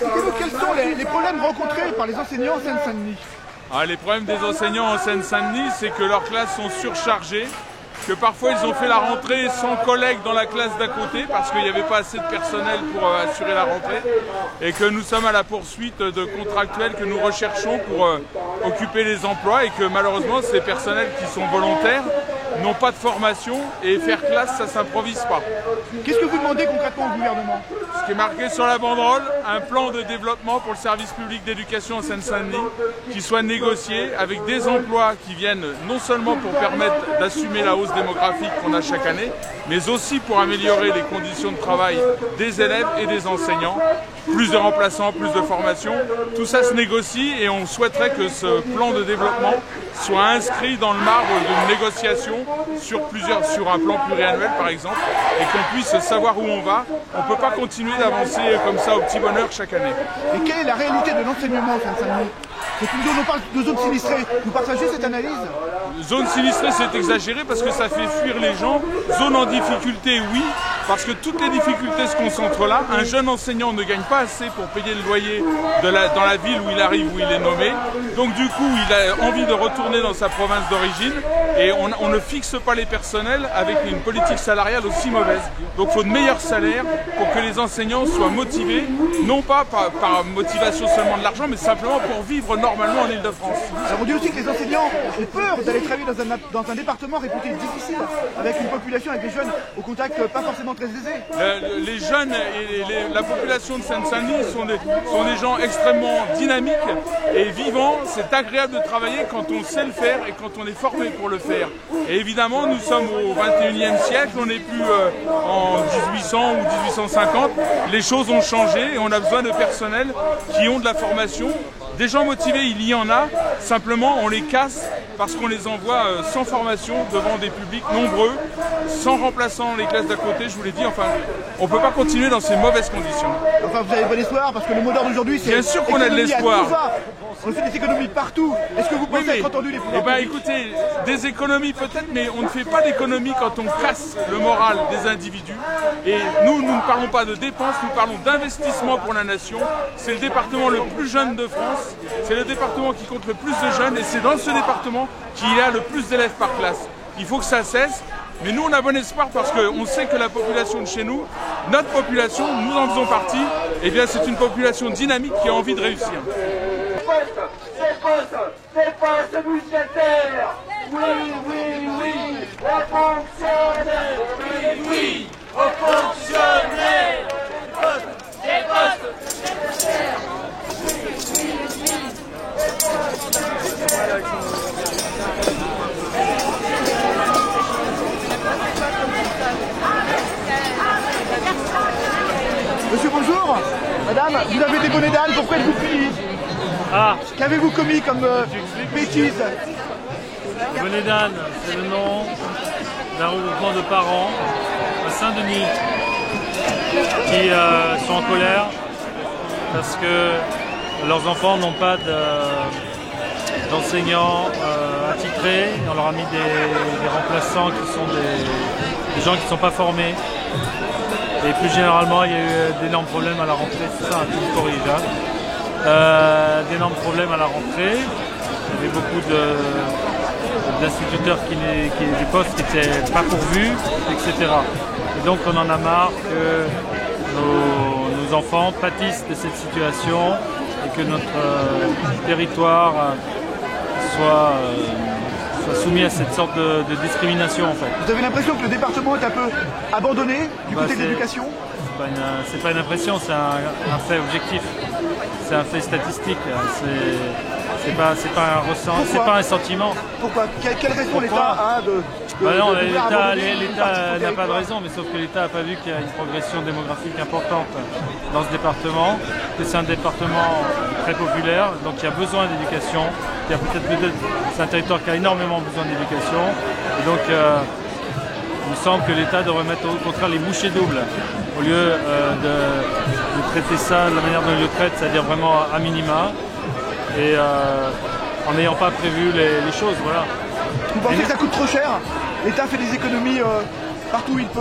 Expliquez-nous quels sont les problèmes rencontrés par les enseignants en Seine-Saint-Denis. Les problèmes des enseignants en Seine-Saint-Denis, c'est que leurs classes sont surchargées, que parfois ils ont fait la rentrée sans collègues dans la classe d'à côté parce qu'il n'y avait pas assez de personnel pour assurer la rentrée, et que nous sommes à la poursuite de contractuels que nous recherchons pour occuper les emplois, et que malheureusement ces personnels qui sont volontaires n'ont pas de formation, et faire classe ça s'improvise pas. Qu'est-ce que vous demandez concrètement au gouvernement? Ce qui est marqué sur la banderole, un plan de développement pour le service public d'éducation en Seine-Saint-Denis qui soit négocié avec des emplois qui viennent non seulement pour permettre d'assumer la hausse démographique qu'on a chaque année, mais aussi pour améliorer les conditions de travail des élèves et des enseignants. Plus de remplaçants, plus de formation, tout ça se négocie, et on souhaiterait que ce plan de développement soit inscrit dans le marbre d'une négociation sur un plan pluriannuel par exemple, et qu'on puisse savoir où on va. On ne peut pas continuer d'avancer comme ça au petit bonheur chaque année. Et quelle est la réalité de l'enseignement en Seine-Saint-Denis? C'est une zone, on parle de zone sinistrée. Vous partagez cette analyse? Zone sinistrée, c'est exagéré parce que ça fait fuir les gens. Zone en difficulté, oui, parce que toutes les difficultés se concentrent là. Un jeune enseignant ne gagne pas assez pour payer le loyer dans la ville où il arrive, où il est nommé. Donc du coup, il a envie de retourner dans sa province d'origine, et on ne fixe pas les personnels avec une politique salariale aussi mauvaise. Donc il faut de meilleurs salaires pour que les enseignants soient motivés, non pas par motivation seulement de l'argent, mais simplement pour vivre normalement en Ile-de-France. Alors on dit aussi que les enseignants ont peur d'aller travailler dans un département réputé difficile, avec une population, avec des jeunes au contact pas forcément très aisé. Les jeunes et la population de Seine-Saint-Denis sont des gens extrêmement dynamiques et vivants. C'est agréable de travailler quand on sait le faire et quand on est formé pour le faire. Et évidemment, nous sommes au 21e siècle, on n'est plus en 1800 ou 1850. Les choses ont changé et on a besoin de personnel qui ont de la formation. Des gens motivés, il y en a, simplement on les casse parce qu'on les envoie sans formation devant des publics nombreux, sans remplaçant les classes d'à côté, je vous l'ai dit. Enfin, on ne peut pas continuer dans ces mauvaises conditions. Enfin, vous avez bon espoir parce que le mot d'ordre d'aujourd'hui, c'est... Bien sûr qu'on a de l'espoir. On fait des économies partout. Est-ce que vous pensez être entendu les pouvoirs publics? Écoutez, des économies peut-être, mais on ne fait pas d'économies quand on casse le moral des individus. Et nous ne parlons pas de dépenses, nous parlons d'investissement pour la nation. C'est le département le plus jeune de France, c'est le département qui compte le plus de jeunes, et c'est dans ce département qu'il y a le plus d'élèves par classe. Il faut que ça cesse. Mais nous, on a bon espoir parce qu'on sait que la population de chez nous, notre population, nous en faisons partie, eh bien c'est une population dynamique qui a envie de réussir. Des postes budgétaires, oui, oui, oui, aux fonctionnaires, oui, oui, aux fonctionnaires, des postes budgétaires, Monsieur, bonjour. Madame, vous avez des bonnets d'âne, pourquoi êtes-vous puni? Qu'avez-vous commis comme bêtise? Bonnet d'âne, c'est le nom d'un regroupement de parents à Saint-Denis qui sont en colère parce que leurs enfants n'ont pas d'enseignants attitrés. On leur a mis des remplaçants qui sont des gens qui ne sont pas formés. Et plus généralement, il y a eu d'énormes problèmes à la rentrée, c'est ça, tout le corrige. D'énormes problèmes à la rentrée. Il y avait beaucoup d'instituteurs des postes qui n'étaient pas pourvus, etc. Et donc on en a marre que nos enfants pâtissent de cette situation et que notre territoire soit soumis à cette sorte de discrimination en fait. Vous avez l'impression que le département est un peu abandonné du côté de l'éducation? C'est pas une impression, c'est un fait objectif. C'est un fait statistique. C'est pas un sentiment. Pourquoi? Quelle raison l'État a de non, l'État n'a pas de raison, mais sauf que l'État n'a pas vu qu'il y a une progression démographique importante dans ce département, que c'est un département très populaire, donc il y a besoin d'éducation. C'est un territoire qui a énormément besoin d'éducation. Et donc il me semble que l'État devrait mettre au contraire les bouchées doubles au lieu de traiter ça de la manière dont il le traite, c'est-à-dire vraiment à minima, et en n'ayant pas prévu les choses. Voilà. Vous pensez que ça coûte trop cher? L'État fait des économies partout où il peut?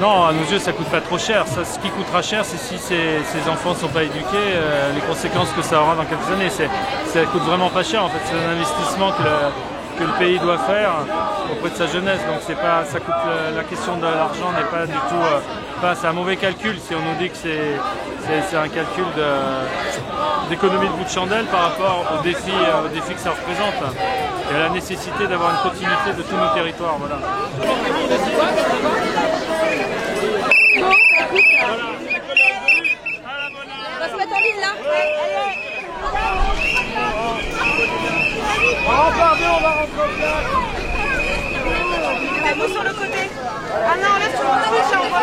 Non, à nos yeux, ça coûte pas trop cher. Ça, ce qui coûtera cher, c'est si ces enfants ne sont pas éduqués, les conséquences que ça aura dans quelques années. Ça coûte vraiment pas cher. En fait, c'est un investissement que le pays doit faire auprès de sa jeunesse. Donc c'est pas, ça coûte, la question de l'argent n'est pas du tout. C'est un mauvais calcul si on nous dit que c'est un calcul d'économie de bout de chandelle par rapport aux défis que ça représente et à la nécessité d'avoir une continuité de tous nos territoires. Voilà. On va se mettre en ligne là. On va rentrer au plat. Vous sur le côté. Ah non, laisse tout le monde toucher, on va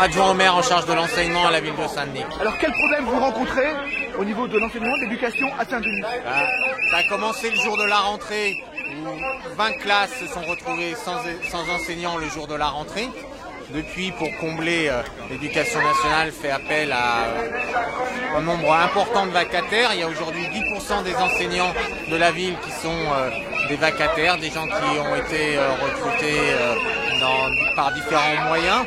Adjoint au maire en charge de l'enseignement à la ville de Saint-Denis. Alors quel problème vous rencontrez au niveau de l'enseignement, de l'éducation à Saint-Denis? Ça a commencé le jour de la rentrée où 20 classes se sont retrouvées sans enseignants le jour de la rentrée. Depuis, pour combler, l'éducation nationale fait appel à un nombre important de vacataires. Il y a aujourd'hui 10% des enseignants de la ville qui sont des vacataires, des gens qui ont été recrutés par différents moyens.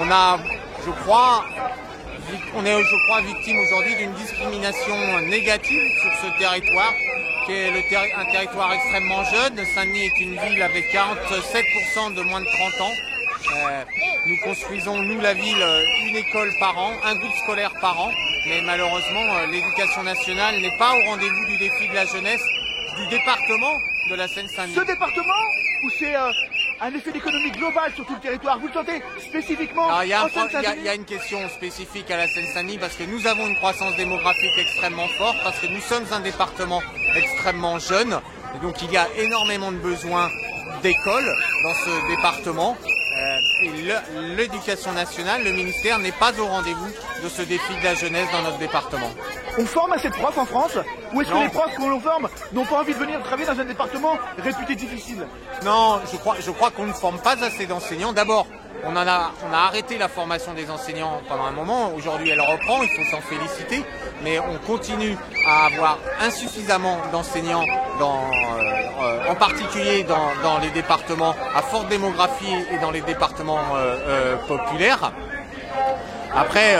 On est, je crois, victime aujourd'hui d'une discrimination négative sur ce territoire, qui est un territoire extrêmement jeune. Saint-Denis est une ville avec 47% de moins de 30 ans. Nous construisons, nous la ville, une école par an, un groupe scolaire par an, mais malheureusement l'éducation nationale n'est pas au rendez-vous du défi de la jeunesse du département de la Seine-Saint-Denis. Ce département où c'est un effet d'économie globale sur tout le territoire, vous le sentez spécifiquement? Alors, il y a une question spécifique à la Seine-Saint-Denis parce que nous avons une croissance démographique extrêmement forte, parce que nous sommes un département extrêmement jeune, et donc il y a énormément de besoins d'écoles dans ce département. Et l'éducation nationale, le ministère n'est pas au rendez-vous de ce défi de la jeunesse dans notre département. On forme assez de profs en France? Ou est-ce que les profs qu'on forme n'ont pas envie de venir travailler dans un département réputé difficile? Non, je crois qu'on ne forme pas assez d'enseignants. D'abord, on a arrêté la formation des enseignants pendant un moment. Aujourd'hui, elle reprend, il faut s'en féliciter. Mais on continue à avoir insuffisamment d'enseignants, en particulier dans les départements à forte démographie et dans les départements populaires. Après,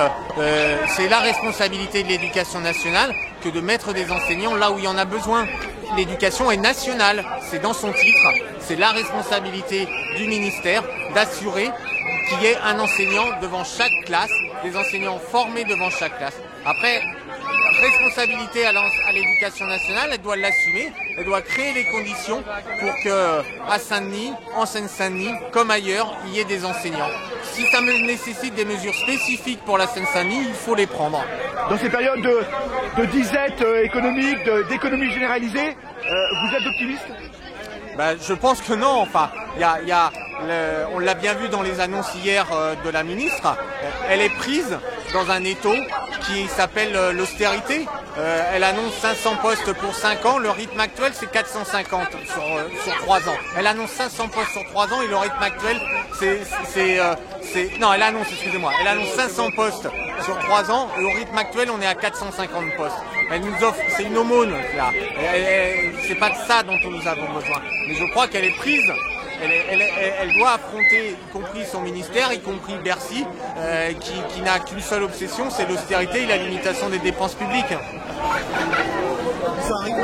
c'est la responsabilité de l'éducation nationale que de mettre des enseignants là où il y en a besoin. L'éducation est nationale, c'est dans son titre, c'est la responsabilité du ministère d'assurer qu'il y ait un enseignant devant chaque classe, des enseignants formés devant chaque classe. Après, responsabilité à l'éducation nationale, elle doit l'assumer, elle doit créer les conditions pour que à Saint-Denis, en Seine-Saint-Denis, comme ailleurs, il y ait des enseignants. Si ça nécessite des mesures spécifiques pour la Seine-Saint-Denis, il faut les prendre. Dans ces périodes de disette économique, d'économie généralisée, vous êtes optimiste? Je pense que non. Enfin, on l'a bien vu dans les annonces hier de la ministre. Elle est prise dans un étau qui s'appelle l'austérité. Elle annonce 500 postes pour 5 ans. Le rythme actuel, c'est 450 sur 3 ans. Elle annonce 500 postes sur 3 ans et le rythme actuel, non, elle annonce 500 postes sur 3 ans et au rythme actuel, on est à 450 postes. Elle nous offre, c'est une aumône, là. C'est pas de ça dont nous avons besoin. Mais je crois qu'elle est prise. Elle doit affronter, y compris son ministère, y compris Bercy, qui n'a qu'une seule obsession, c'est l'austérité et la limitation des dépenses publiques. Ça arrive.